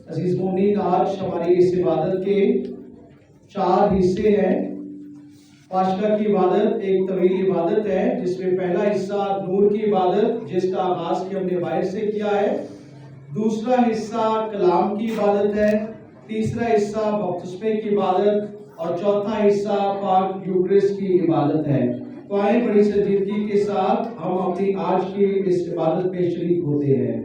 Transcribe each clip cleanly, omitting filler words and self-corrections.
عزیز مومنین، آج ہماری اس عبادت کے 4 حصے ہیں۔ پاشکا کی عبادت ایک طویل عبادت ہے جس میں پہلا حصہ نور کی عبادت جس کا آغاز ہم نے باہر سے کیا ہے، دوسرا حصہ کلام کی عبادت ہے، تیسرا حصہ بپتسمے کی عبادت اور چوتھا حصہ پاک یوکرسٹ کی عبادت ہے۔ تو آئیں بڑی سنجیدگی کے ساتھ ہم اپنی آج کی اس عبادت میں شریک ہوتے ہیں۔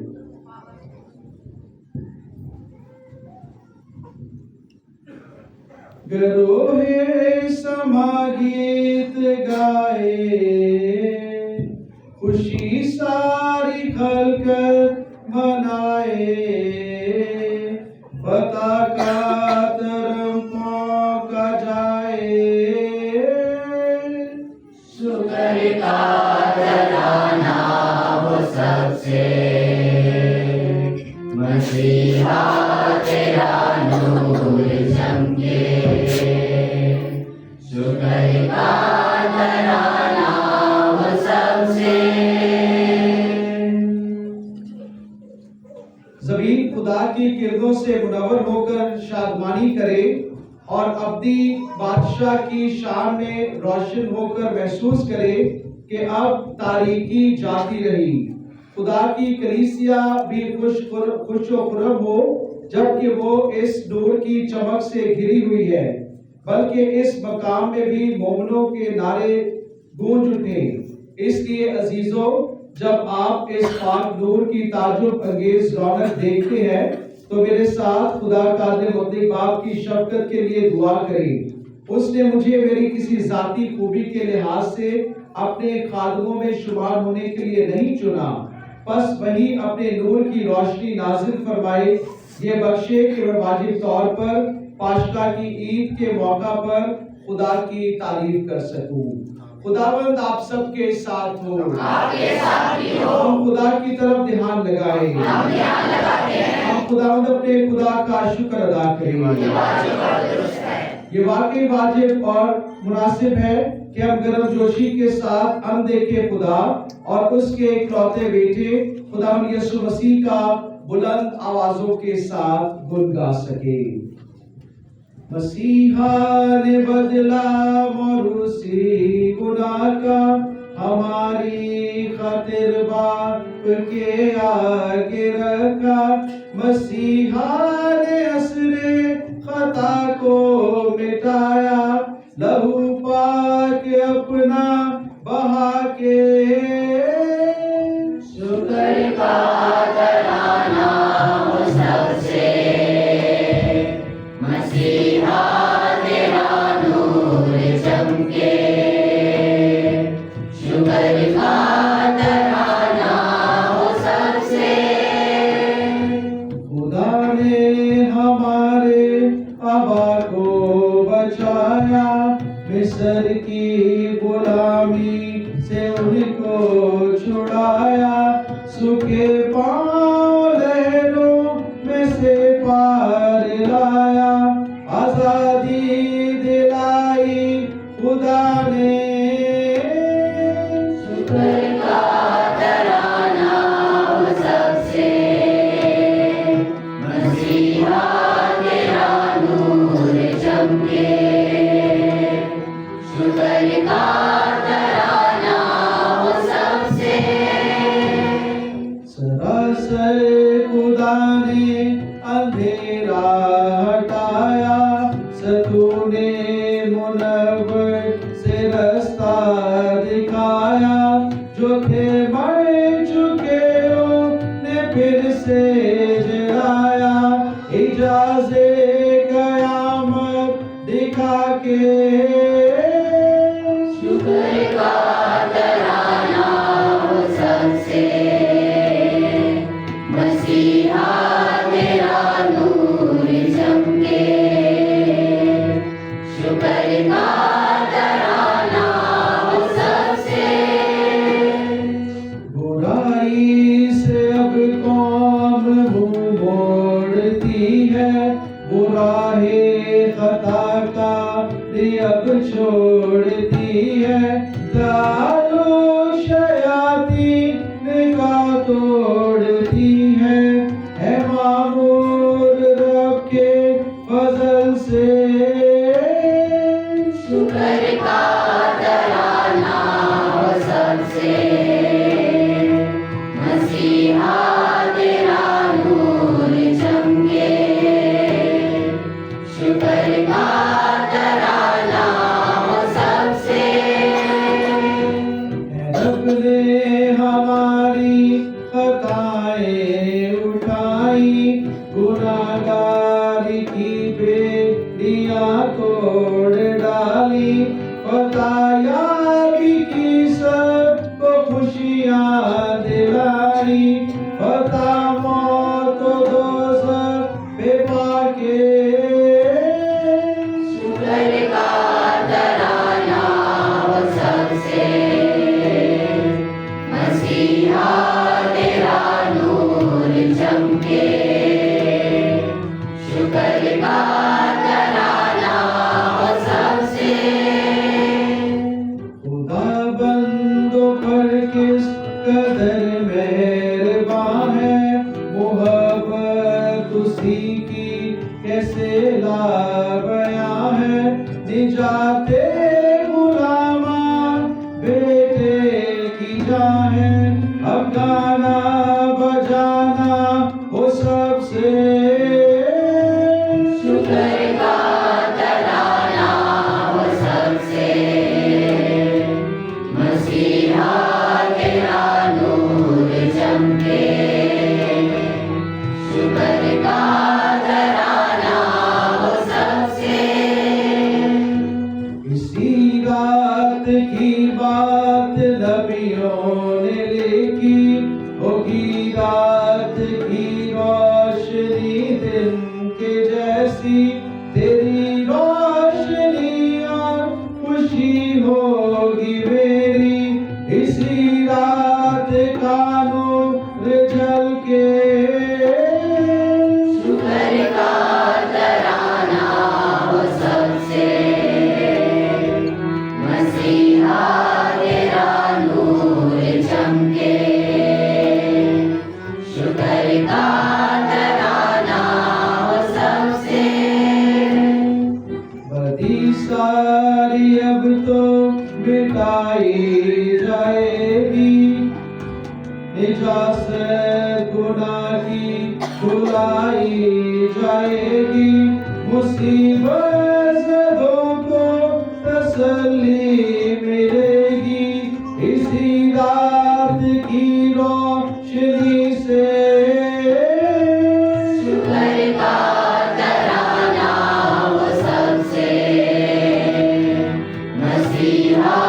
گروہ سما گیت گائے، خوشی ساری خلقت منائے، فتح کا ترم پونکا جائے، شکر کا ترانہ وہ سب سے، مسیحا تیرا نور چمکے، شکر کا ترانہ وہ سب سے۔ زمین خدا کی کردوں سے منور ہو کر شادمانی کرے اور ابدی بادشاہ کی شان میں روشن ہو کر محسوس کرے کہ اب تاریکی جاتی رہی۔ خدا کی کلیسیا بھی خوش و خرم ہو جبکہ وہ اس نور کی چمک سے گھری ہوئی ہے، بلکہ اس مقام میں بھی مومنوں کے نعرے گونج اٹھے۔ اس لیے عزیزو، جب آپ اس پاک نور کی تعجب انگیز رونق دیکھتے ہیں تو میرے ساتھ خدا قادر مطلق باپ کی شفقت کے لیے دعا کریں۔ اس نے مجھے میری کسی ذاتی خوبی کے لحاظ سے اپنے خادموں میں شمار ہونے کے لیے نہیں چنا، پس وہی اپنے نور کی روشنی نازل فرمائے، یہ بخشے کہ میں واجب طور پر پاشکا کی عید کے موقع پر خدا کی تعریف کر سکوں۔ خداوند آپ سب کے ساتھ ہو، آپ کے ساتھ بھی ہو۔ ہم خدا کی طرف دھیان لگائیں، ہم دھیان لگاتے ہیں۔ ہم خداوند اپنے خدا کا شکر ادا کریں۔ یہ واجب اور درست ہے۔ یہ واقعی واجب اور مناسب ہے کہ ہم گرم جوشی کے ساتھ اندیکھے خدا اور اس کے اکلوتے بیٹے خداوند یسوع مسیح کا بلند آوازوں کے ساتھ گن گا سکے۔ مسیحا نے بدلا موروثی گناہ کا، ہماری خاطر باپ کے آگے رکھا، مسیحا نے اثر خطا کو مٹایا، لہو پاک اپنا بہا کے، شکر کا ترانہ وہ سب سے، مسیحا تیرا نور چمکے، شکر کا ترانہ وہ سب سے۔ خدا نے ہمارے آبا کو بچایا، مصر کی غلامی سے ان کو چھڑایا، سوکھے پاؤں لہروں میں سے پار لایا، آزادی دلائی خدا نے، شکر کا ترانہ وہ سب سے، مسیحا تیرا نور چمکے، شکر کا ترانہ وہ سب سے۔ سراس खताएं उठाई, गुनाहगारी की बेड़ियां तोड़ डाली, फतायाबी की सबको खुशियां दिलाई, फता मौत व दोज़ख पे पाके। शुक्र का तराना वो सबसे, मसीहा तेरा नूर चमके। शुक्र का तराना वो सबसे, खुदा बंदों पर किस कदर मेहरबान है, मोहब्बत उसी की कैसे लाबयां है, निजाते गुलामा बेटे की जान है, अब गाना बजाना वो सबसे। शुक्र का तराना वो सबसे, मसीहा तेरा नूर चमके। शुक्र का तराना वो सबसे, इसी रात की बात नबियों ने लिखी, होगी रात की रोशनी दिन के जैसी, तेरी रोशनी और खुशी होगी मेरी, इसी रात का नूर जल के। शुक्र का तराना वो सबसे, मसीहा तेरा नूर चमके। शुक्र का तराना वो सबसे, बदी सारी अब तो मिटाई जाएगी, निजात गुनाह की धुलाई जाएगी, मुसीबत ज़दों को तसल्ली मिलेगी, इसी रात की रोशनी से। शुक्र का तराना वो सबसे, मसीहा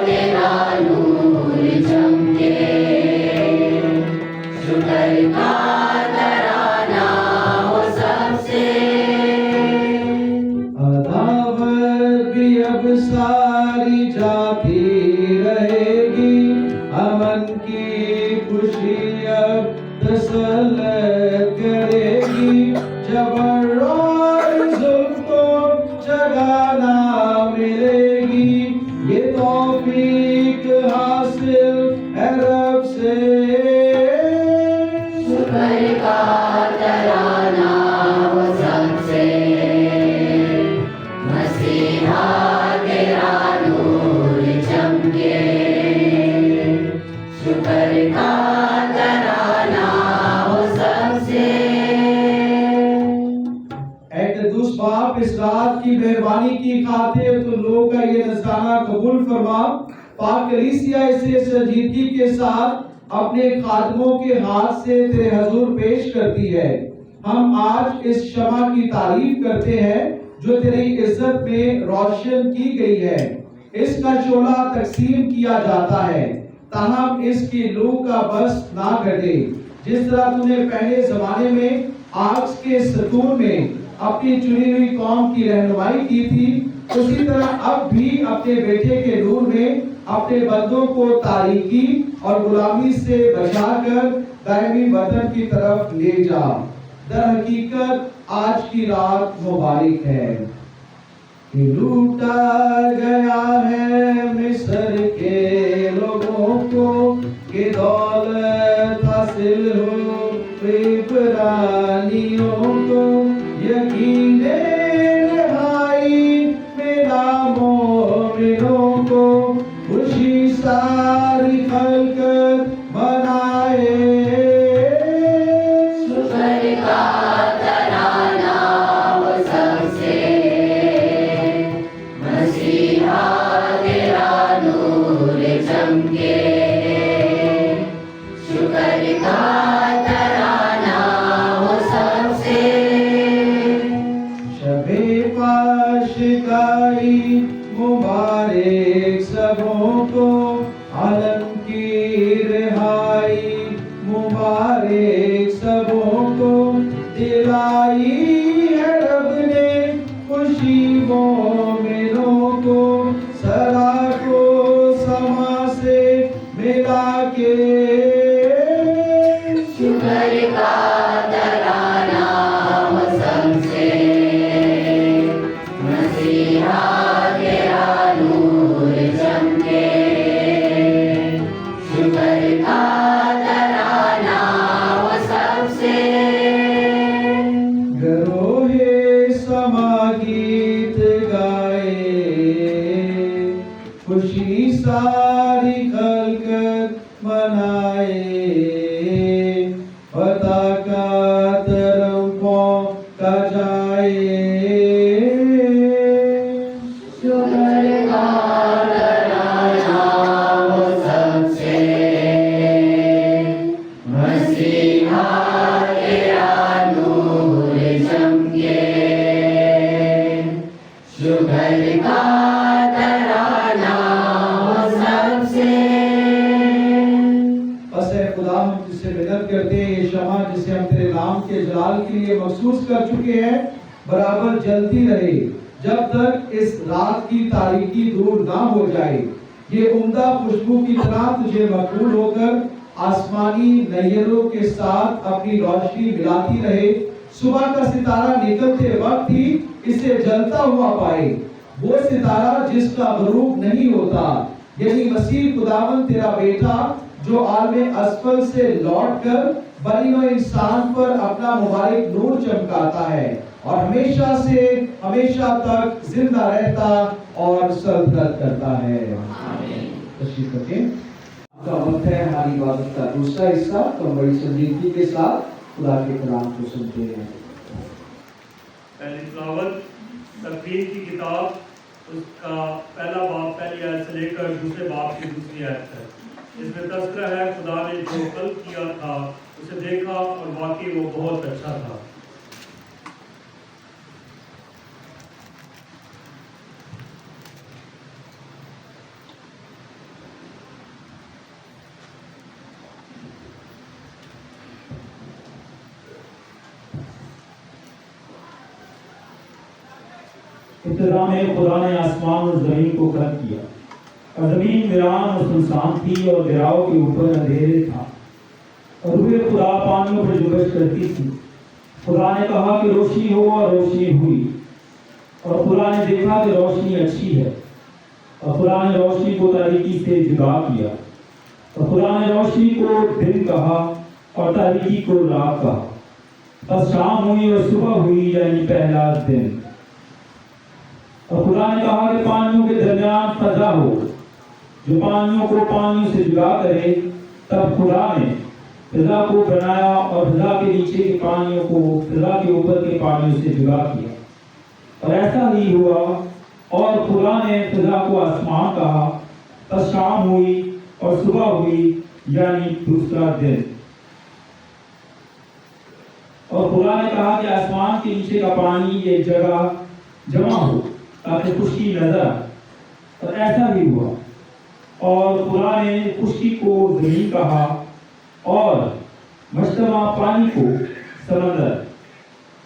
तेरा नूर चमके। शुक्र का तराना वो सबसे, अदावत भी अब सारी जाती रहेगी, अमन की खुशी अब तसल्लत करेगी, जबर और जुल्म को जगह ना मिलेगी, ये तौफीक हासिल है रब से। शुक्र का तराना वो सबसे, मसीहा तेरा नूर चमके। शुक्र का तराना वो सबसे, ऐ कद्दूस बाप, इस रात की मेहरबानी की खातिर तो लोगों का ये नजराना कबूल फरमा, पाक कलीसिया इसे संजीदगी के साथ अपने खादमों के हाथ से तेरे हजूर पेश करती है। हम आज इस शमा की तारीफ करते हैं जो तेरी इज्जत में रोशन की गई है। इसका शोला तकसीम किया जाता है, ताहम इसकी लू का बस ना कर दे। जिस तरह तूने पहले जमाने में आग के सतून में अपनी चुनी हुई कौम की रहनुमाई की थी, उसी तरह अब भी अपने बेटे के नूर में अपने बंदों को तारीकी और गुलामी से बचाकर दायमी वतन की तरफ ले जा। दर हकीकत आज की रात मुबारक है कि लूटा गया है मिस्र के लोगों को, कि दौलत हासिल हो इब्रानियों को, यकीने रिहाई मिला मोमिनों को, खुशी सारी खलकत मनाए। शुक्र का तराना वो सबसे, मसीहा तेरा नूर चमके। शुक्र का तराना हो सबसे शबे पाशिकाई मुबारक सबों को, आलम की रिहाई मुबारक सबों को, दिलाई है रब ने खुशी मोमिनों को, सरा को समा से मिला के शुक्र का तराना हो सबसे मसीहा तेरा नूर चमके शुक्र का तराना हो सबसे गरोहे समा गीत गाए, खुशी सारी खलकर मनाए, पताका तरंगों का जाए। शुक्र का तराना हो सबसे मसीहा तेरा नूर चमके शुक्र का तराना हो सबसे बस है खुदा, हम जिससे मिन्नत करते हैं, ये शमा जिसे हम तेरे नाम के जलाल के लिए मखसूस कर चुके हैं, बराबर जलती रहे जब तक इस रात की तारीकी दूर ना हो जाए। ये उम्दा खुशबू की तरह तुझे मकबूल होकर आसमानी नैयरों के साथ अपनी रोशनी मिलाती रहे। सुबह का सितारा निकलते वक्त ही इसे जलता हुआ पाए, वो सितारा जिसका गरूब नहीं होता, यही मसीह खुदावन तेरा बेटा, जो आलमे असफल से लौटकर बनी हुए इंसान पर अपना मुबारक नूर चमकाता है और हमेशा से हमेशा तक जिंदा रहता और सल्तनत करता है। तशरीफ रखें। आपका वक्त है हमारी इबादत का दूसरा हिस्सा, तो हम बड़ी संजीदगी के साथ खुदा के कलाम को सुनते हैं। पहली तिलावत तकरीर की किताब, उसका पहला बाब पहली आयत से लेकर दूसरे बाब की दूसरी आयत तक। इसमें तज़किरा है खुदा ने जो कल किया था उसे देखा और वाकई वो बहुत अच्छा था। इब्तिदा में खुदा ने आसमान और जमीन को खलक किया, और जमीन वीरान और सुनसान थी और दरियाओं के ऊपर अंधेरे था, और रूह खुदा पानियों पर जुबश करती थी। खुदा ने कहा कि रोशनी हो, और रोशनी हुई। और खुदा ने देखा कि रोशनी अच्छी है, और खुदा ने रोशनी को तारीकी से जुदा किया। और खुदा ने रोशनी को दिन कहा और तारीकी को रात कहा। बस शाम हुई और सुबह हुई, यानी पहला दिन। और खुदा ने कहा कि पानियों के दरमियान फजा हो, जो पानियों को पानियों से जुदा करे। तब खुदा ने फिजा को बनाया और फिजा के नीचे के पानियों को फिजा के ऊपर के पानियों से जुदा किया, और ऐसा ही हुआ। और खुदा ने फिजा को आसमान कहा। तब शाम हुई और सुबह हुई, यानी दूसरा दिन। और खुदा ने कहा कि आसमान के नीचे का पानी एक जगह जमा हो ताकि खुश्की नजर आए, और ऐसा भी हुआ। और खुदा ने खुश्की को जमीन कहा और मजतमा पानी को समंदर।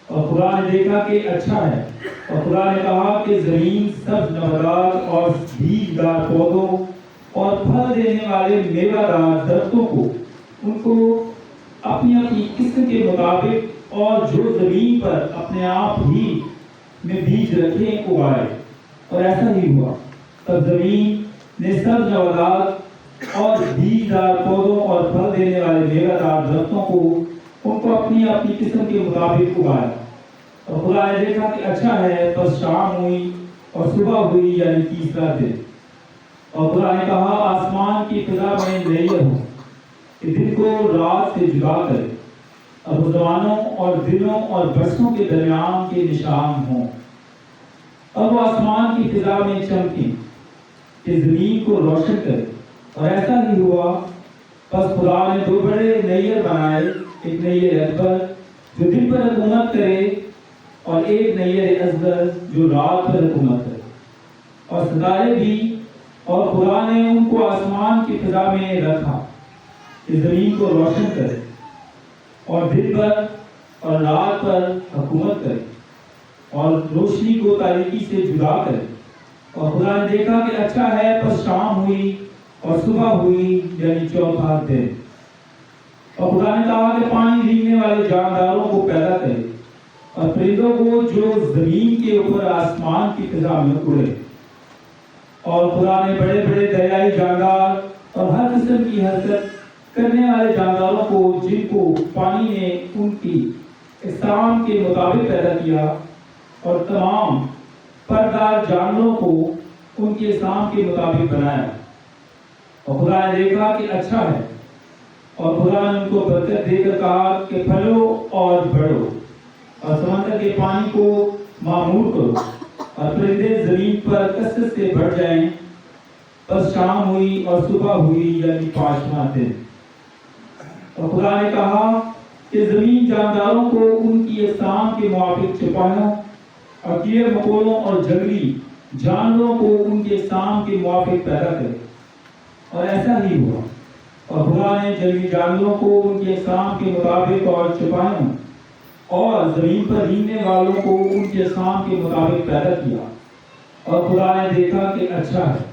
और खुदा ने देखा कि अच्छा है। और खुदा ने कहा कि जमीन सब नबातात और बीजदार पौधों और फल देने वाले मेवादार दरख्तों को उनको अपनी अपनी किस्म के मुताबिक, और जो जमीन पर अपने आप ही में बीज रखे उगाए। और ऐसा ही हुआ। तब जमीन ने सब नबातात और बीजदार पौधों और फल देने वाले मेवादार दरख्तों को उनको अपनी अपनी किस्म के मुताबिक उगाया। और खुदा ने देखा कि अच्छा है। बस शाम हुई और सुबह हुई, यानी तीसरा दिन। और खुदा ने कहा आसमान की फिजा में नैयर हो कि दिन को रात से जुदा करे, और जमानों और दिनों और बरसों के दरमियान के निशान हों। अब वो आसमान की फिजा में चमके कि जमीन को रोशन करे। और ऐसा ही हुआ। बस खुदा ने दो बड़े नैयर बनाए, एक नैयर अकबर जो दिन पर हुकूमत करे और एक नैयर असगर जो रात पर हुकूमत करे, और सितारे भी, और खुदा ने उनको आसमान की फिजा में रखा कि जमीन को रोशन करे और दिन पर और रात पर हुकूमत करे और रोशनी को तारीकी से जुदा करे। और खुदा ने देखा कि अच्छा है, पर शाम हुई और सुबह हुई, यानी चौथा दिन। और खुदा ने कहा कि पानी भीगने वाले जानदारों को पैदा करे और परिंदों को जो जमीन के ऊपर आसमान की फिजा में उड़े। और खुदा ने बड़े बड़े दरियाई जानदार और हर किस्म की हरकत करने वाले जानदारों को, जिनको पानी ने उनकी इस्ताम के मुताबिक पैदा किया, और तमाम परदार जानवरों को उनके इस्ताम के मुताबिक बनाया। और खुदा ने देखा कि अच्छा है, और खुदा ने उनको बरकत देकर कहा कि फलो और बढ़ो और समंदर के पानी को मामूर करो और परिंदे जमीन पर कसरत से बढ़ जाएं। बस शाम हुई और सुबह हुई, यानी पांचवा दिन। और खुदा ने कहा कि जमीन जानदारों को उनकी इकसाम के मुताबिक चौपायों और कीड़े मकोड़ों और जंगली जानवरों को उनके इकसाम के मुताबिक पैदा करे। और ऐसा ही हुआ। और खुदा ने जंगली जानवरों को उनके इकसाम के मुताबिक और चौपायों और जमीन पर रींगने वालों को उनके इकसाम के मुताबिक पैदा किया। और खुदा ने देखा कि अच्छा है।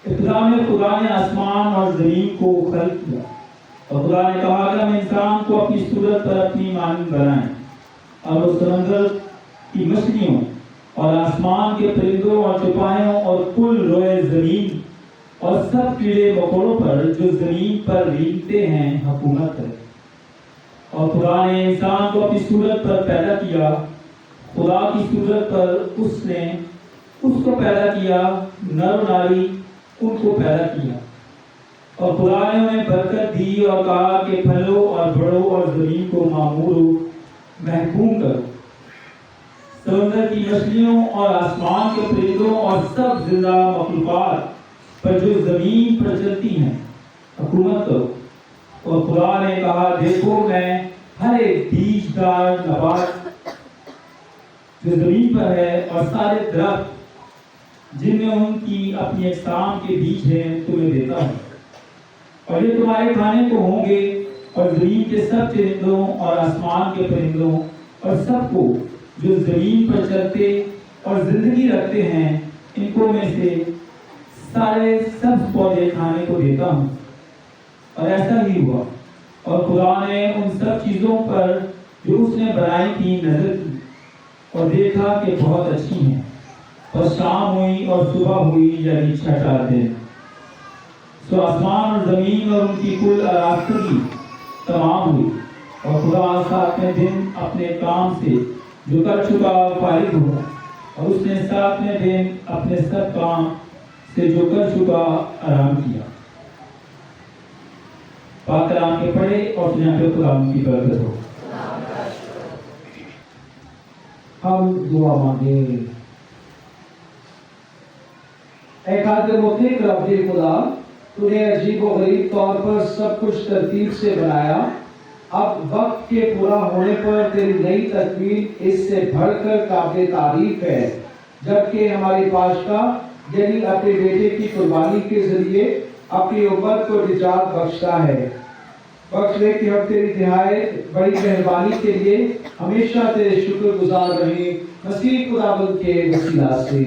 इब्तिदा में खुदा ने आसमान और जमीन को खल्क किया। और खुदा ने कहा कि हम इंसान को अपनी सूरत पर अपनी मानंद बनाएं, और उस समंदर की मछलियों और आसमान के परिंदों और चौपायों और कुल रोए जमीन और सब कीड़े मकोड़ों पर जो जमीन पर रेंगते हैं हुकूमत करे। और खुदा ने इंसान को अपनी सूरत पर पैदा किया, खुदा की सूरत पर उसने उसको पैदा किया, नर और नारी उनको पैदा किया। और खुदा ने उन्हें बरकत दी और कहा कि फलो और बढ़ो और जमीन को मामूर महकूम करो, समंदर की मछलियों और आसमान के परिंदों और सब जिंदा मखलूकात पर जो जमीन पर चलती हैं हुकूमत करो। और खुदा ने कहा देखो, मैं हर एक बीजदार नबात जो जमीन पर है और सारे दरख्त जिनमें उनकी अपनी अक़साम के बीज हैं तुम्हें देता हूँ, और ये तुम्हारे खाने को होंगे। और जमीन के सब चरिंदों और आसमान के परिंदों और सबको जो जमीन पर चलते और जिंदगी रखते हैं, इनको में से सारे सब पौधे खाने को देता हूँ। और ऐसा ही हुआ। और खुदा ने उन सब चीज़ों पर जो उसने बनाई थी नजर की, और देखा कि बहुत अच्छी हैं। और शाम हुई और सुबह हुई, यानी छठा दिन। सो आसमान और जमीन और उनकी कुल आरास्तगी तमाम हुई। और खुदा सातवें दिन अपने काम से जो कर चुका फारिग हुआ, और उसने सातवें दिन अपने सब काम से जो कर चुका आराम किया। पाक कलाम के पढ़े और यहाँ पे खुदा की बरकत हो। हम दुआ मांगे। ऐ कादिर मुतीक रब्बे खुदा, तूने अजीब व गरीब तौर पर सब कुछ तरतीब से बनाया। अब वक्त के पूरा होने पर तेरी नई तकमील इससे बढ़कर काबिल तारीफ है, जबकि हमारे पाशका यानी अपने बेटे की कुर्बानी के जरिए अपनी उम्मत को निजात बख्शता है। बख्श ले कि हम तेरी निहायत बड़ी मेहरबानी के लिए हमेशा तेरे शुक्रगुजार रहें, मसीह खुदावंद के वसीला से।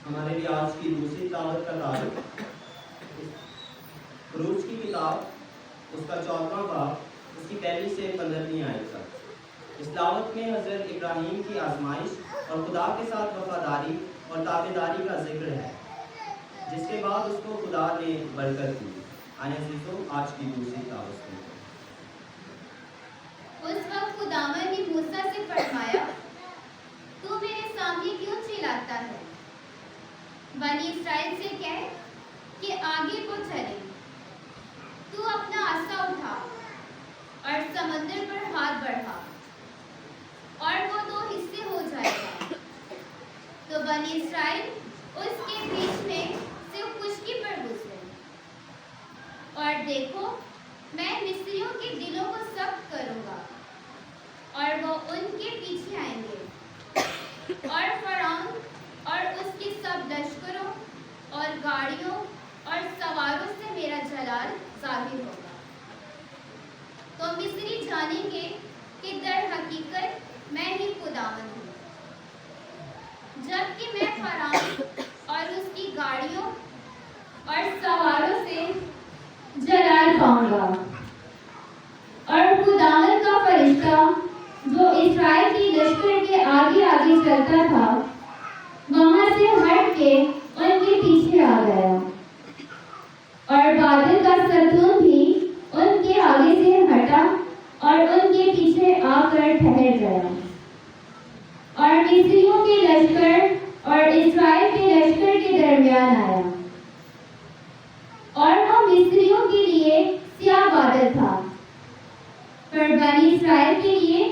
हमारे लिए आज की दूसरी ताबत का तारुफ रूज की किताब, उसका 14वां बाब, उसकी 1 से 15वीं आयत तक। इस दावत में हज़रत इब्राहीम की आजमाइश और खुदा के साथ वफादारी और ताबेदारी का जिक्र है, जिसके बाद उसको खुदा ने बरकत दी। आने अज़ीज़ों, आज की दूसरी ताबत सुनते हैं। उस वक्त खुदावन ने मूसा से फरमाया, तू मेरे सामने क्यों चिल्लाता है? बनी इस्राएल से कह कि आगे को चले। तू अपना आसा उठा और समंदर पर हाथ बढ़ा, और वो 2 हिस्से हो जाएगा, बनी इसराइल उसके बीच में से खुशकी पर गुजरे। और देखो, मैं मिस्रियों के दिलों को सख्त करूंगा और वो उनके पीछे आएंगे, और फरौन और उसके सब लश्करों और गाड़ियों और सवारों से मेरा जलाल जाहिर होगा। तो मिस्री जानेंगे कि दर हकीकत मैं ही खुदावंद हूँ, जबकि मैं फरौन और उसकी गाड़ियों और सवारों से जलाल पाऊंगा। और खुदावंद का फरिश्ता जो इस्राएल की लश्कर के आगे आगे चलता था, वहां से हट के उनके पीछे आ गया, और बादल का सतून भी उनके आगे से हटा और उनके पीछे आकर ठहर गया। और मिस्रियों के लश्कर और इस्राएल के लश्कर के दरमियान आया, और वो मिस्रियों के लिए स्याह बादल था, पर बनी इस्राएल के लिए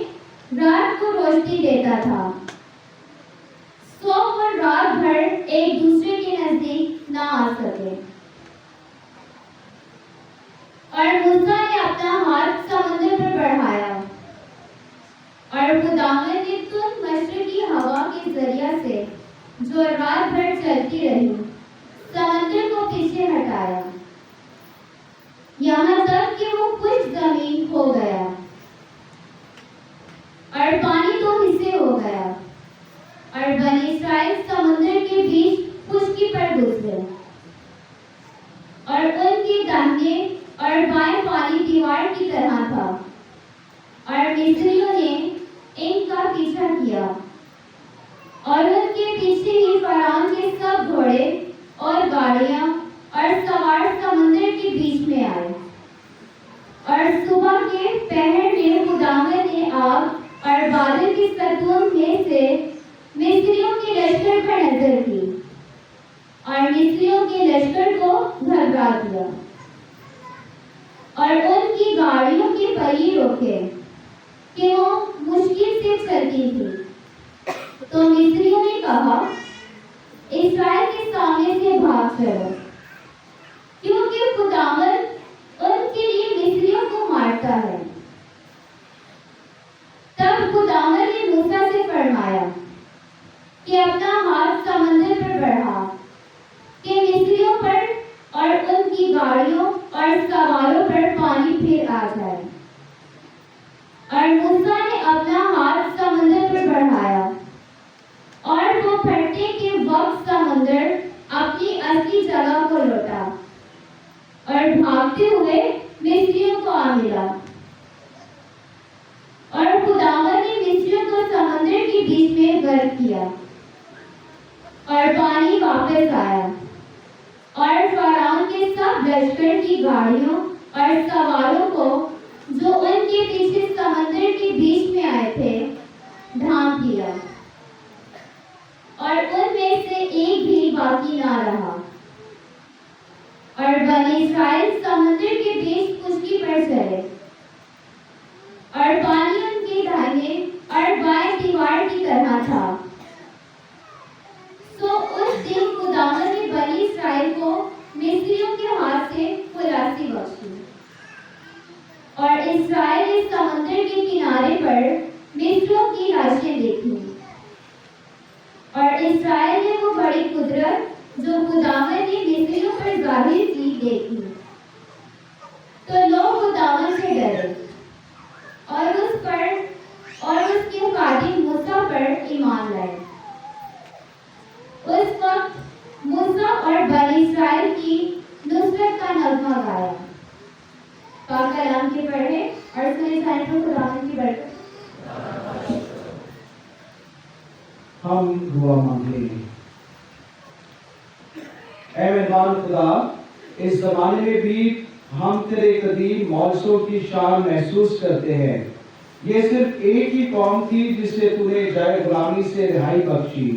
रात को रोशनी देता था, सो वो रात भर एक दूसरे के नजदीक ना आ सके। और मूसा ने अपना हाथ समुद्र पर बढ़ाया, और खुदावंद ने तुंद मशरिकी हवा के जरिया से जो रात भर चलती रही, समुद्र को पीछे हटाया, यहाँ तक कि वो कुछ जमीन हो गया और पानी दो हिस्से हो गया, और बनी इस्राएल समुद्र के बीच खुशकी पर गुजरे, और उनके दाहिने और बाएं पानी दीवार की तरह था, और मिस्रियों ने इनका पीछा किया, और उनके पीछे ही फरौन के सब घोड़े और गाड़ियां और सवार समुद्र के बीच में आए। और सुबह के पहर में खुदावंद ने आग और बादल के सतून में से मिस्रियों के लश्कर पर नजर की, और मिस्रियों के लश्कर को घबरा दिया, और उनकी गाड़ियों के पहिए रोके कि वो मुश्किल से चलती थी। तो मिस्रियों ने कहा, इस्राएल के सामने से भाग चलो, क्योंकि खुदावंद उनके लिए मिस्रियों को मारता है। तब खुदावंद ने मूसा से फरमाया कि अपना हाथ समुद्र पर बढ़ा कि मिस्रियों पर और उनकी गाड़ियों और सवारों पर पानी फिर आ जाए। और मूसा ने अपना हाथ समुद्र पर बढ़ाया, और वो फटने के वक्त समुद्र अपनी असली जगह को लौटा और भागते हुए मिस्रियों को आ मिला। और खुदावंद ने मिस्रियों को समुद्र के बीच में गर्क किया, और पानी वापस आया, और फरौन के सब लश्कर की गाड़ियों और सवारों को जो उनके पीछे समुद्र के बीच में आए थे ढांक दिया, और उनमें से एक भी बाकी ना रहा। और बनी इस्राएल समुद्र के बीच खुशकी पर चले, और पानी उनके दाहिने और बाएं दीवार की तरह था। सो उस दिन खुदावंद ने बनी इस्राएल को मिस्रियों के हाथ से खुलासी बख्शी, और इस्राएल ने समुद्र के किनारे पर मिस्रियों की लाशें देखी, और इस्राएल ने वो बड़ी कुदरत जो खुदावंद ने मिस्रियों पर जाहिर की देखी। तो लोग खुदावंद से डरे और उस पर और उसके खादिम मूसा पर ईमान लाए। उस वक्त मूसा और बनी इस्राएल की नुसरत का नगमा गाया। पाक कलाम के पढ़े और सुने जाने पर खुदावंद की बरकत। हम दुआ मांगे। ऐ मेहरबान खुदा, इस जमाने में भी हम तेरे कदीम मौजों की शान महसूस करते हैं। ये सिर्फ एक ही कौम थी जिसे तूने जाए गुलामी से रिहाई बख्शी।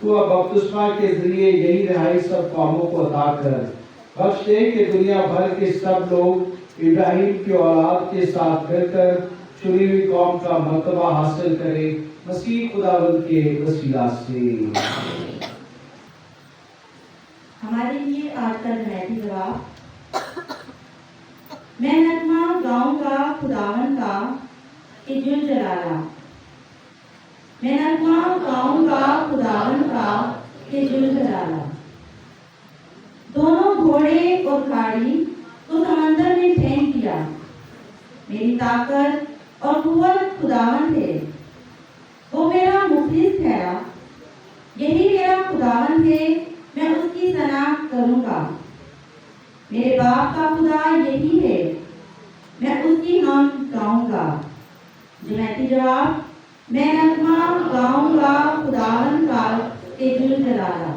तू अब बपतिस्मा के जरिए यही रिहाई सब कौमों को अता कर। बख्श दे कि दुनिया भर के सब लोग इब्राहिम की औलाद के साथ मिलकर चुनी हुई कौम का मर्तबा हासिल करे, मसीह खुदावंद के वसीला से। ہمارے لیے آج کا جمعیتی جواب: میں نغمہ گاؤں کا خداوند کا کہ جل جلالہ. میں نغمہ گاؤں کا خداوند کا کہ جل جلالہ. دونوں گھوڑے اور گاڑی کو سمندر میں پھینک دیا. میری طاقت اور قوت خداوند ہے، وہ میرا مخلص ٹھہرا. یہی میرا خداوند ہے، میں اس کی ثنا کروں گا. میرے باپ کا خدا یہی ہے، میں اس کی حمد گاؤں گا. جمعیتی جواب: میں نغمہ گاؤں گا خداوند کا کہ جل جلالہ.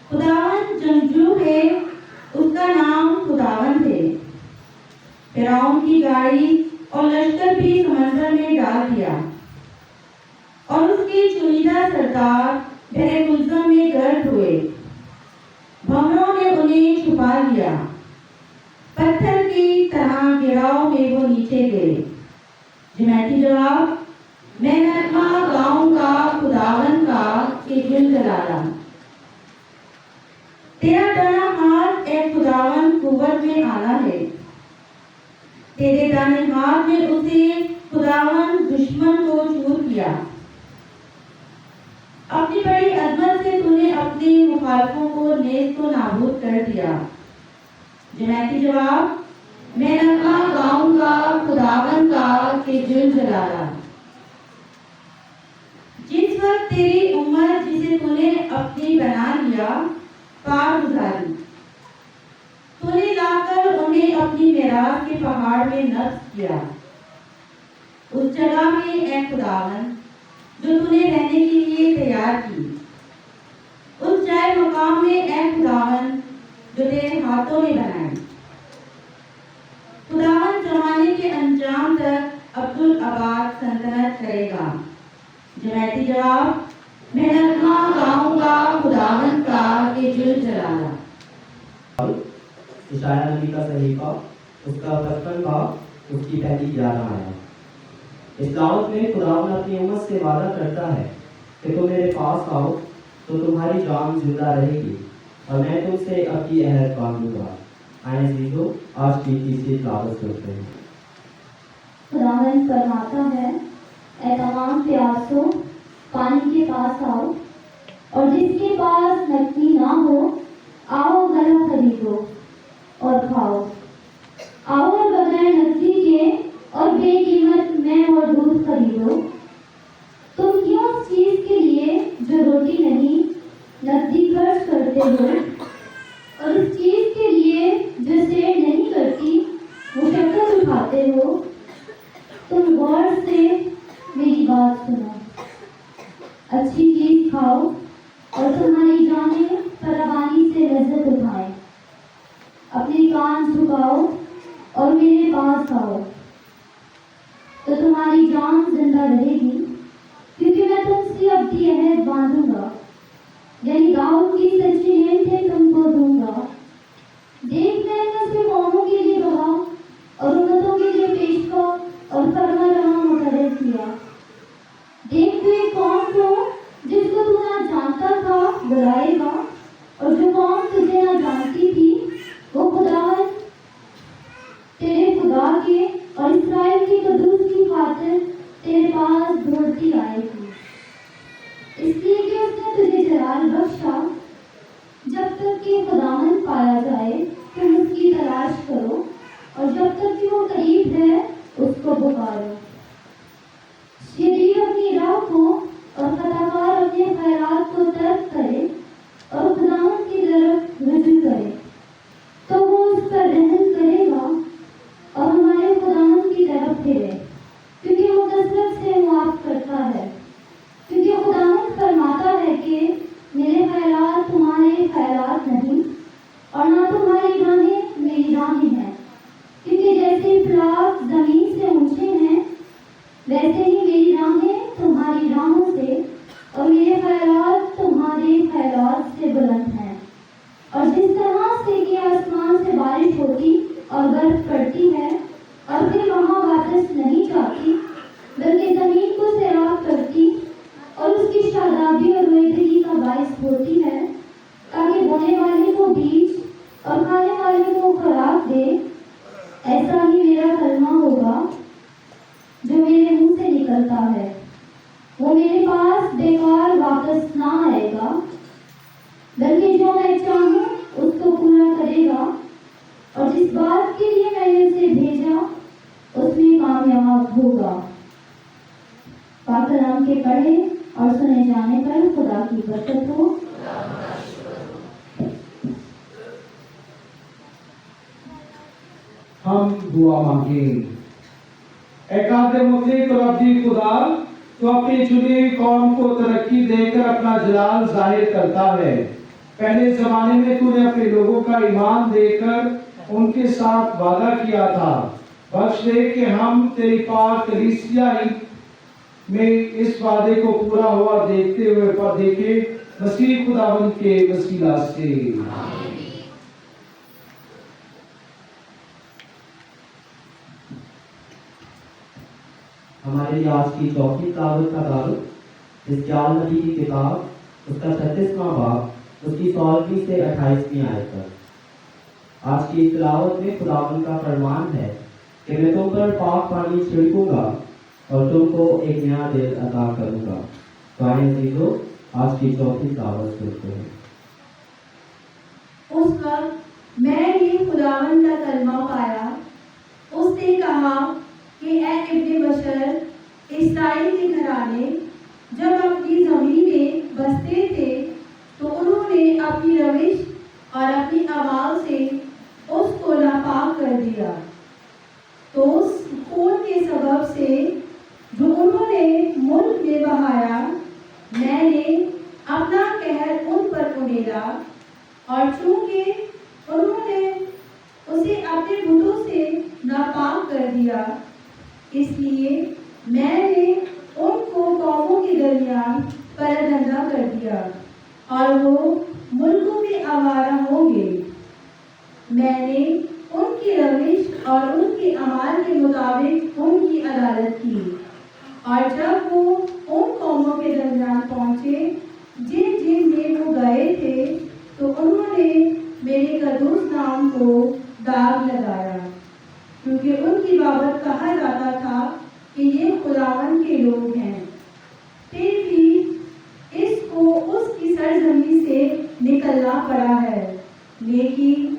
خداوند جنگجو ہے، اس کا نام خداوند ہے. فرعون کی گاڑی اور لشکر بھی سمندر میں ڈال دیا، اور اس کے چنیدہ سردار بحر گلزم میں غرق ہوئے. بھنوروں نے انہیں چھپا لیا، پتھر کی طرح گراؤ میں وہ نیچے گئے. جمعیتی جواب: میں نغمہ گاؤں گا خداوند کا کہ جل جلالہ. تیرا دانا ہاتھ اے خداوند قوت میں آنا ہے. تیرے دانے ہاتھ میں اسے خداوند دشمن کو چور کیا. اپنی بڑی عظمت سے تو نے اپنے مخالفوں کو نیست و نابود کر دیا. جمعیتی جواب: میں نغمہ گاؤں گا خداوند کا کہ جل جلالہ. جس وقت تیری امت جسے تو نے اپنی بنا لیا پار گزاری، تو نے لا کر انہیں اپنی میراث کے پہاڑ میں نصب کیا. اس جگہ میں اے خداوند جو تو نے رہنے کے لیے تیار کی، اس جائے مقام میں اے خداوند جو تیرے ہاتھوں نے بنائے. خداوند زمانے کے انجام تک عبدالآباد سلطنت کرے گا. جمعیتی جواب: میں نغمہ گاؤں گا خداوند کا کہ جل جلالہ. عشایہ نبی کا صحیفہ اس کا 55 باب اس کی پہلی 11 آیا. اس دعوت میں خداوند اپنی امت سے وعدہ کرتا ہے کہ تم میرے پاس آؤ تو تمہاری جان زندہ رہے گی اور میں تم سے اپنی عہد باندھوں گا. آئے عزیزو، آج کی تیسری تلاوت سنتے ہیں. خداوند فرماتا ہے، اے تمام پیاسو پانی کے پاس آؤ، اور جس کے پاس نقدی نہ ہو آؤ گلا خریدو اور کھاؤ. آؤ اور بغیر نقدی کے اور بے قیمت میں اور دودھ خریدو. تم کیوں اس چیز کے لیے جو روٹی نہیں نقدی خرچ کرتے ہو، اور اس چیز کے لیے جو سیر نہیں کرتی مشقت اٹھاتے ہو؟ تم غور سے میری بات سنو، اچھی چیز کھاؤ اور تمہاری جانیں فراوانی سے لذت اٹھائیں. اپنے کان جھکاؤ اور میرے پاس آؤ تو تمہاری جان زندہ رہے گی، کیونکہ میں تم سے ابدی عہد باندھوں گا، یعنی داؤد کی سچی نعمتیں تم کو دوں گا. دیکھ، میں نے اسے قوموں کے لیے گواہ اور امتوں کے لیے پیشوا اور فرما رواں مقرر کیا. دیکھ، تو ایک قوم کو جس کو تو نہ جانتا تھا بلائے گا، اور جو قوم تجھے نہ جانتی تھی وہ خداوند تیرے خدا کے اور اسرائیل کے قدوس کی خاطر تیرے پاس دوڑتی آئے گی. اس لیے کہ اس نے تجھے جلال بخشا. جب تک کہ خداوند پایا جائے تم اس کی تلاش کرو، اور جب تک کہ وہ قریب ہے اس کو پکارو. شریر اپنی راہ کو اور خطاکار اپنے خیرات کو ترک کرے اور خداوند کی طرف رجوع کرے تو وہ اس پر رحم کرے گا اور ہمارے خداوند کی طرف پھرے، کیونکہ وہ کثرت سے معاف کرتا ہے. کیونکہ خداوند فرماتا ہے کہ میرے خیالات تمہارے خیالات نہیں اور نہ تمہاری راہیں میری راہیں ہیں. کیونکہ جیسے افلاک زمین سے اونچے ہیں ویسے ہی میری راہیں تمہاری راہوں سے اور میرے خیالات تمہارے خیالات سے بلند ہیں. اور جس طرح سے کہ آسمان سے بارش ہوتی اور برف پڑتی ہے اور پھر وہاں واپس نہیں جاتی بلکہ زمین کو سیراب کرتی اور اس کی شادابی اور رویدگی کا باعث ہوتی ہے تاکہ दे, ऐसा ही मेरा कलमा होगा जो मेरे मुंह से निकलता है। वो मेरे पास बेकार वापस ना आएगा, बल्कि जो मैं चाहूँ उसको पूरा करेगा और जिस बात के लिए मैंने उसे भेजा उसमें कामयाब होगा। पाक कलाम के पढ़े और सुने जाने पर खुदा की बरकत हो। हम दुआ मांगे। एकादे मुतलिक और अब्दी खुदा तो अपनी चुनी हुई कौम को तरक्की देकर अपना जलाल जाहिर करता है। पहले जमाने में तूने अपने लोगों का ईमान देकर उनके साथ वादा किया था। बख्श दे कि हम तेरी पाक कलीसिया में इस वादे को पूरा हुआ देखते हुए पर देखे मसीह खुदावंद के वसीला से। हमारे लिए आज की चौथी तिलावत का तारुफ हिजकिय्याह नबी की किताब उसका 36वां बाब उसकी 16वीं से 28वीं आयत तक। आज की तिलावत में खुदावंद का फरमान है कि मैं तुम पर पाक पानी छिड़कूंगा और तुमको एक नया दिल अता करूंगा। तो आइए अजीजों, आज की चौथी तिलावत सुनते हैं। उस वक्त मैंने खुदावंद का कलमा पाया। उसने कहा कि ए इब्ने बशर, इस्राएल के घराने जब अपनी जमीन में बसते थे तो उन्होंने अपनी रविश और अपनी आवाज से उसको नापाक कर दिया। तो उस खून के सबब से जो उन्होंने मुल्क में बहाया, मैंने अपना कहर उन पर उड़ेला और चूंकि उन्होंने उसे अपने बुतों से नापाक कर दिया, इसलिए मैंने उनको कौमों के दरमियान परदंदा कर दिया और वो मुल्कों में आवारा होंगे। मैंने उनकी रविश और उनके अमाल के मुताबिक उनकी अदालत की। और जब वो उन कौमों के दरमियान पहुंचे जिन जिन में वो गए थे, तो उन्होंने मेरे कदूस नाम को दाग लगाया, क्योंकि उनकी बाबत कहा जाता था कि ये खुदावन के लोग हैं। फिर भी इसको उसकी सरजमी से निकलना पड़ा है, लेकिन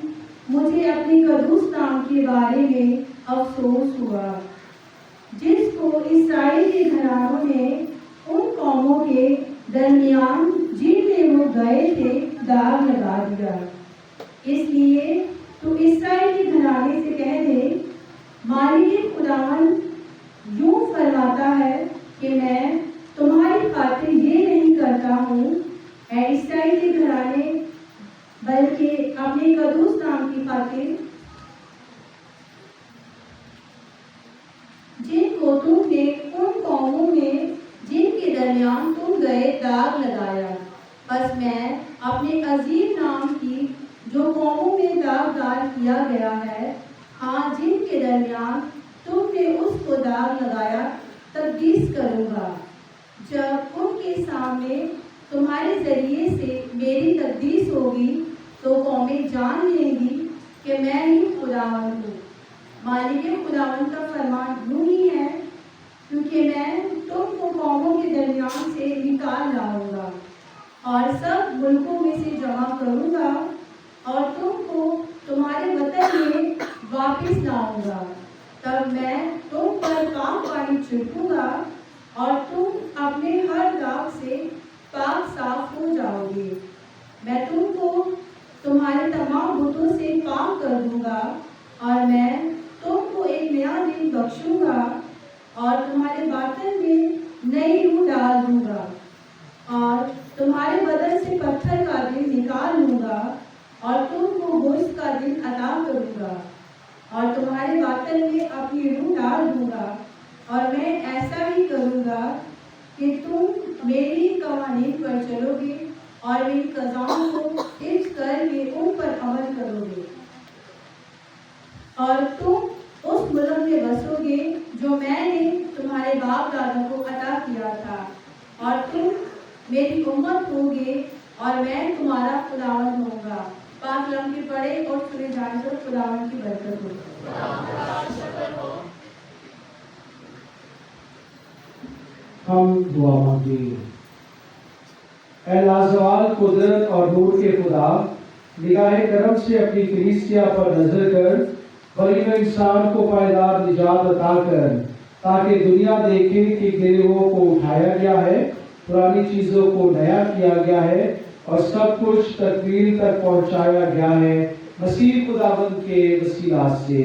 मुझे अपने कदूस नाम के बारे में अफसोस हुआ, जिसको इस्राएल के घरानों ने उन कौमों के दरमियान जिनमें वो गए थे दाग लगा दिया। इसलिए तू इस्राएल के घराने से कह दे, मालिक खुदावन यूं फरमाता है कि मैं तुम्हारी खातिर ये नहीं करता हूँ ऐ इस्राएल के घराने, बल्कि अपने कदूस नाम की खातिर जिनको तुमने उन कौमों में जिनके दरमियान तुम गए दाग लगाया। बस मैं अपने अजीम नाम की जो कौमों में दागदार किया गया है, हाँ जिनके दरमियान तुमने उसको दाग लगाया, तकदीस करूँगा। जब उनके सामने तुम्हारे जरिए से मेरी तकदीस होगी तो कौमें जान लेंगी कि मैं ही खुदावन हूँ। मालिक खुदावन का फरमान यूं ही है, क्योंकि मैं तुमको कौमों के दरमियान से निकाल लाऊंगा और सब मुल्कों में से जमा करूँगा और तुमको तुम्हारे वतन में वापस लाऊंगा। तब मैं तुम पर पाक पानी छिड़कूंगा और तुम अपने हर दाग से पाक साफ हो जाओगे। मैं तुमको तुम्हारे तमाम बुतों से पाक कर दूंगा और मैं तुमको एक नया दिन बख्शूंगा और तुम्हारे बातन में नई रूह डाल दूंगा और तुम्हारे बदन से पत्थर का दिल निकाल लूंगा और तुमको गोश्त का दिल अता करूंगा और तुम्हारे बातन में अपनी रूह डाल दूंगा। और मैं ऐसा ही करूंगा कि तुम मेरी कवानीन पर चलोगे और मेरी कज़ाओं को हिफ्ज़ करके उन पर अमल करोगे और तुम उस मुल्क में बसोगे जो मैंने तुम्हारे बाप दादा को अता किया था और तुम मेरी उम्मत होगे और मैं तुम्हारा खुदावंद होऊंगा पाक कलाम के पढ़े और सुने जाने पर खुदावन की बरकत हो। हम दुआ मांगे। ऐ लाजवाल कुदरत और नूर के खुदा, निगाह करम से अपनी कलीसिया पर नजर कर, गरीब इंसान को पायदार निजात अता कर, ताकि दुनिया देखे कि गिरोह को उठाया गया है, पुरानी चीजों को नया किया गया है और सब कुछ तकमील तक पहुंचाया गया है, मसीह खुदावंद के वसीला से।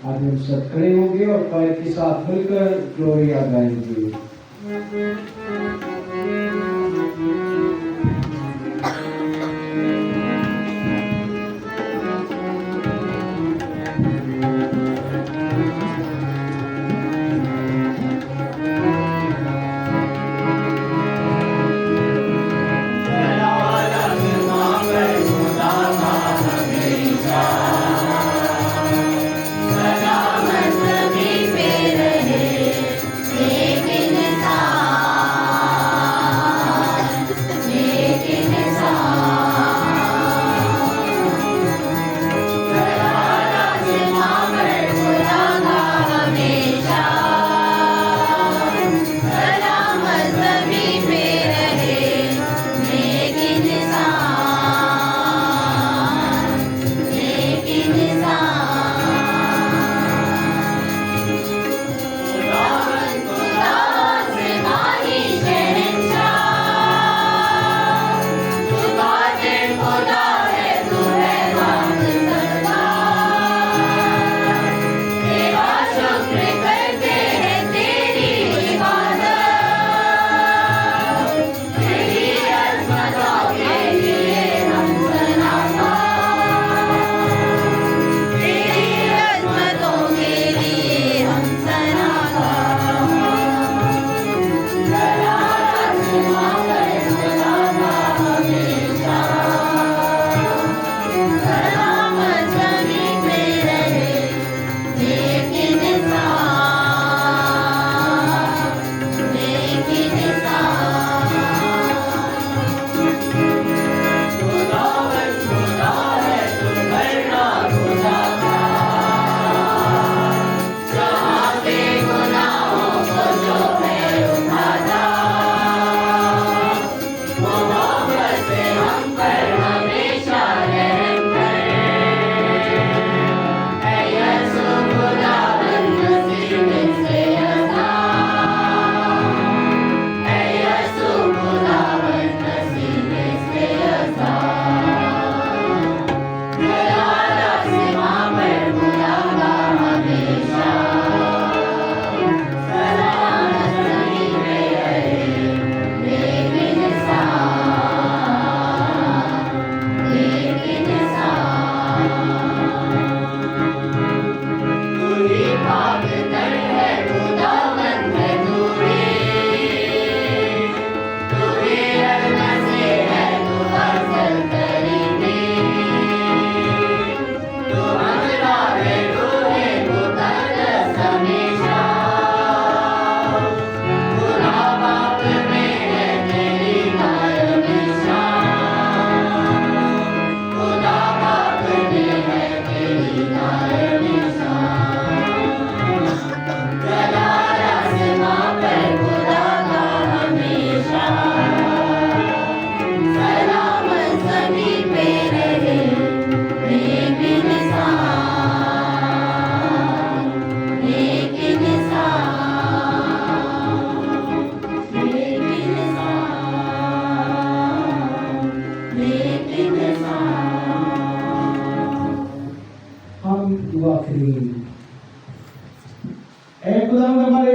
आज हम सब खड़े होंगे और पैर के साथ मिलकर ग्लोरिया गाएंगे।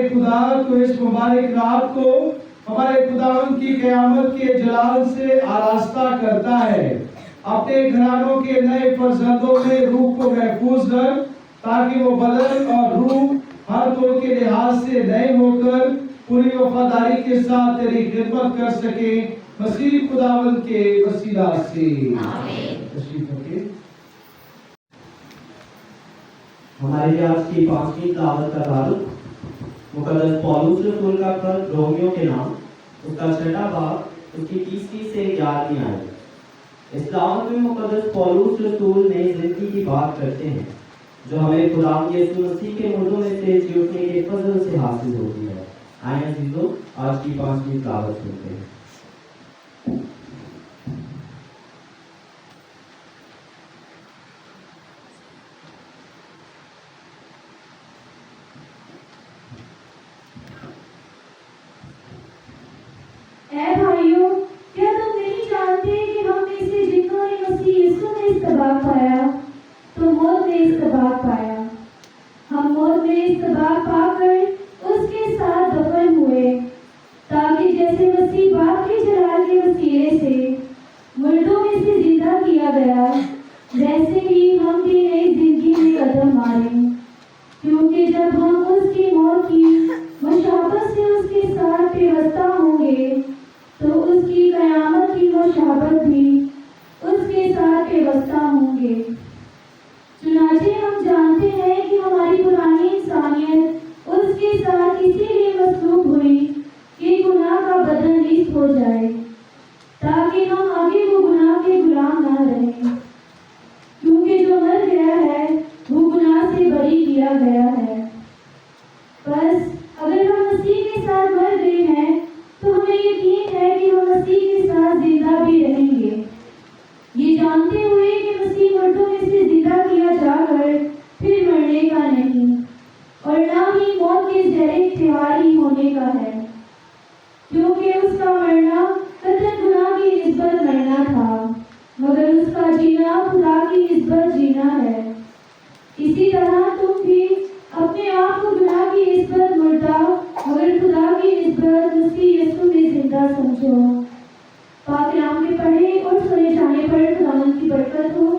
खुदा तो इस मुबारक रात को हमारे खुदावंद की क़यामत के जलाल से आरास्ता करता है। अपने घरानों के नए फर्जंदों में रूह को महफूज कर, ताकि वो बदन और रूह हर दो के लिहाज से नए होकर पूरी वफादारी के साथ तेरी खिदमत कर सके, मसीह खुदावंद के वसीला से। हमारे आज की पांचवी दावत का तारुफ मुकद्दस पौलुस रसूल का खत रोमियो के नाम, उसका छठा बाब, उसकी 30वीं से 11वीं आयत। इस दावत में मुकद्दस पौलुस रसूल नई जिंदगी की बात करते हैं जो हमें खुदा यीशु मसीह के मुर्दों में से जी उठने के फजल से हासिल होती है। आइए अजीजों, आज की 5वीं तिलावत सुनते हैं। ऐ भाइयों, क्या तुम नहीं जानते कि हम में से जिन्होंने मसीह यीशु में इस्तबाक पाया तो मौत में इस्तबाक पाया। हम मौत में इस्तबाक पाकर उसके साथ दफन हुए, ताकि जैसे मसीह बाप के जलाल के वसीले से मुर्दों में से जिंदा किया गया, वैसे ही हम भी नई जिंदगी में कदम मारें। क्योंकि जब हम उसकी मौत की मुशाबत से उसके साथ पेवस्ता होंगे तो उसकी कयामत की मुशाबत भी उसके साथ पेवस्ता होंगे। चुनाचे हम जानते हैं कि हमारी पुरानी इंसानियत उसके साथ इसीलिए मसलूब हुई कि गुनाह का बदन लीस हो जाए, ताकि हम आगे वो गुनाह के गुलाम ना रहें। क्योंकि जो मर गया है वो गुनाह से बरी किया गया है। बस अगर हम मसीह के साथ मर गए हैं तो हमें यकीन है कि हम मसीह के साथ जिंदा भी रहेंगे, ये जानते हुए कि मसीह मुर्दों में से जिंदा किया जाकर फिर मरने का नहीं और ना ही मौत के जरिए इख्तियारी होने का है। क्योंकि उसका मरना कतल गुनाह की निस्बत मरना था, मगर उसका जीना खुदा की निस्बत जीना है। इसी तरह तुम भी अपने आप को गुनाह की निस्बत मुर्दा मगर खुदा की निस्बत मसीह यीशु में जिंदा समझो। पाक कलाम के पढ़े और सुने जाने पर खुदावंद की बरकत हो।